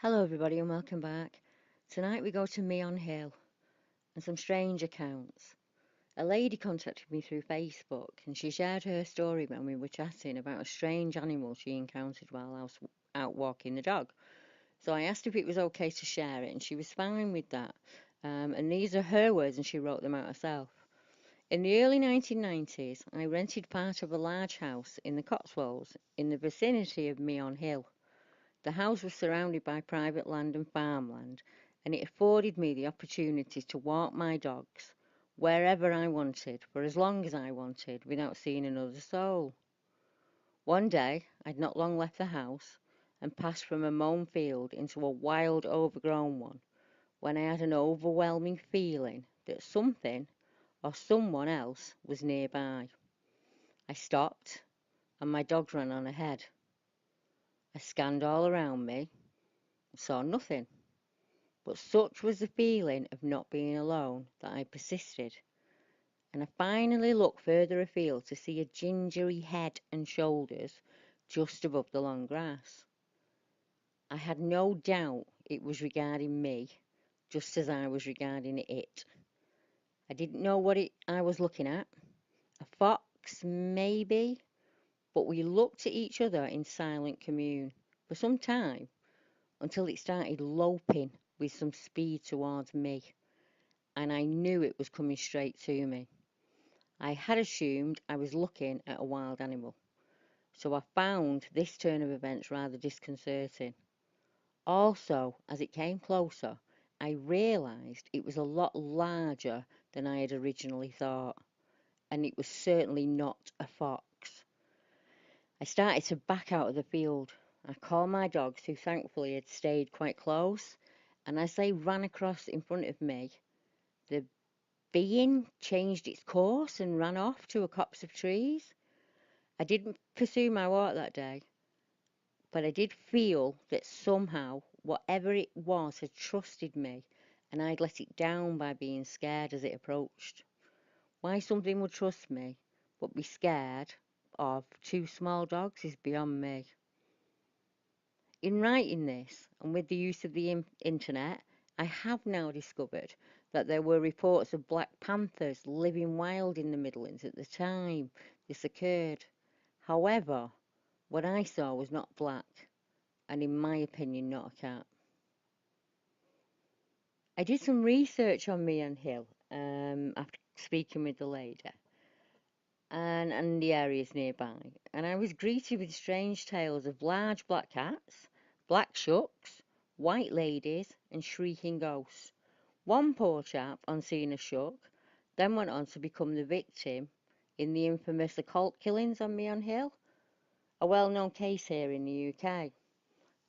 Hello everybody and welcome back. Tonight we go to Meon Hill and some strange accounts. A lady contacted me through Facebook and she shared her story when we were chatting about a strange animal she encountered while I was out walking the dog. So I asked if it was okay to share it and she was fine with that. And these are her words and she wrote them out herself. In the early 1990s, I rented part of a large house in the Cotswolds in the vicinity of Meon Hill. The house was surrounded by private land and farmland, and it afforded me the opportunity to walk my dogs wherever I wanted for as long as I wanted without seeing another soul. One day, I'd not long left the house and passed from a mown field into a wild, overgrown one when I had an overwhelming feeling that something or someone else was nearby. I stopped, and my dogs ran on ahead. I scanned all around me and saw nothing. But such was the feeling of not being alone that I persisted, and I finally looked further afield to see a gingery head and shoulders just above the long grass. I had no doubt it was regarding me, just as I was regarding it. I didn't know what I was looking at. A fox, maybe, but we looked at each other in silent commune for some time until it started loping with some speed towards me, and I knew it was coming straight to me. I had assumed I was looking at a wild animal, so I found this turn of events rather disconcerting. Also, as it came closer, I realised it was a lot larger than I had originally thought, and it was certainly not a fox. I started to back out of the field. I called my dogs, who thankfully had stayed quite close, and as they ran across in front of me, the being changed its course and ran off to a copse of trees. I didn't pursue my walk that day, but I did feel that somehow whatever it was had trusted me and I'd let it down by being scared as it approached. Why something would trust me but be scared of two small dogs is beyond me. In writing this, and with the use of the internet, I have now discovered that there were reports of black panthers living wild in the Midlands at the time this occurred. However, what I saw was not black, and in my opinion not a cat. I did some research on Meon Hill after speaking with the lady and the areas nearby, and I was greeted with strange tales of large black cats, black shucks, white ladies, and shrieking ghosts. One poor chap, on seeing a shuck, then went on to become the victim in the infamous occult killings on Meon Hill, a well-known case here in the UK.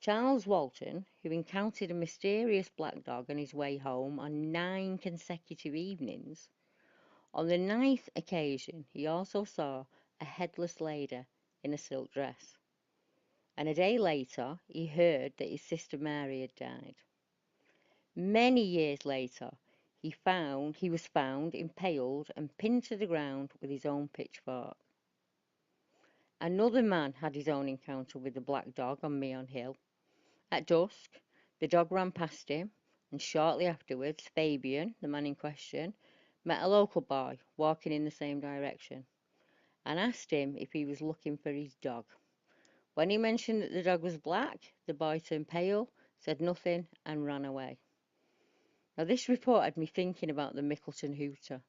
Charles Walton, who encountered a mysterious black dog on his way home on 9 consecutive evenings, on the ninth occasion he also saw a headless lady in a silk dress, and a day later he heard that his sister Mary had died. Many years later he was found impaled and pinned to the ground with his own pitchfork. Another man had his own encounter with the black dog on Meon Hill. At dusk, the dog ran past him, and shortly afterwards Fabian, the man in question, met a local boy walking in the same direction, and asked him if he was looking for his dog. When he mentioned that the dog was black, the boy turned pale, said nothing, and ran away. Now this report had me thinking about the Mickleton Hooter,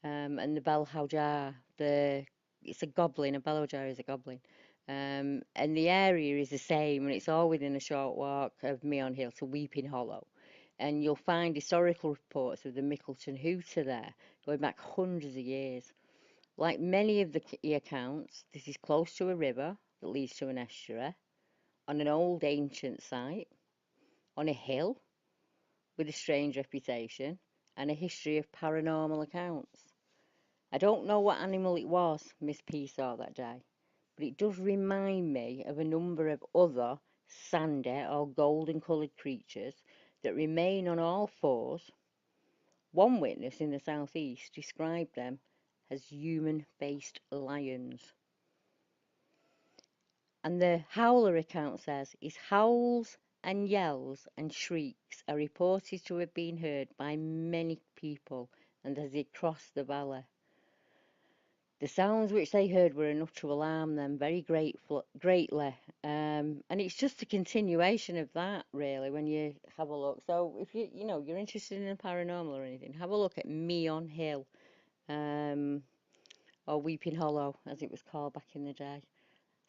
and the Bellhowja. It's a goblin. A Bellhowja is a goblin. And the area is the same, and it's all within a short walk of Meon Hill to Weeping Hollow. And you'll find historical reports of the Mickleton Hooter there, going back hundreds of years. Like many of the accounts, this is close to a river that leads to an estuary, on an old ancient site, on a hill with a strange reputation, and a history of paranormal accounts. I don't know what animal it was Miss P saw that day, but it does remind me of a number of other sandy or golden coloured creatures that remain on all fours. One witness in the southeast described them as human-faced lions. And the Howler account says his howls and yells and shrieks are reported to have been heard by many people, and as they crossed the valley. The sounds which they heard were enough to alarm them greatly. And it's just a continuation of that, really, when you have a look. So if you're interested in the paranormal or anything, have a look at Meon Hill, or Weeping Hollow, as it was called back in the day.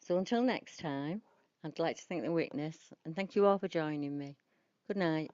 So until next time, I'd like to thank the witness, and thank you all for joining me. Good night.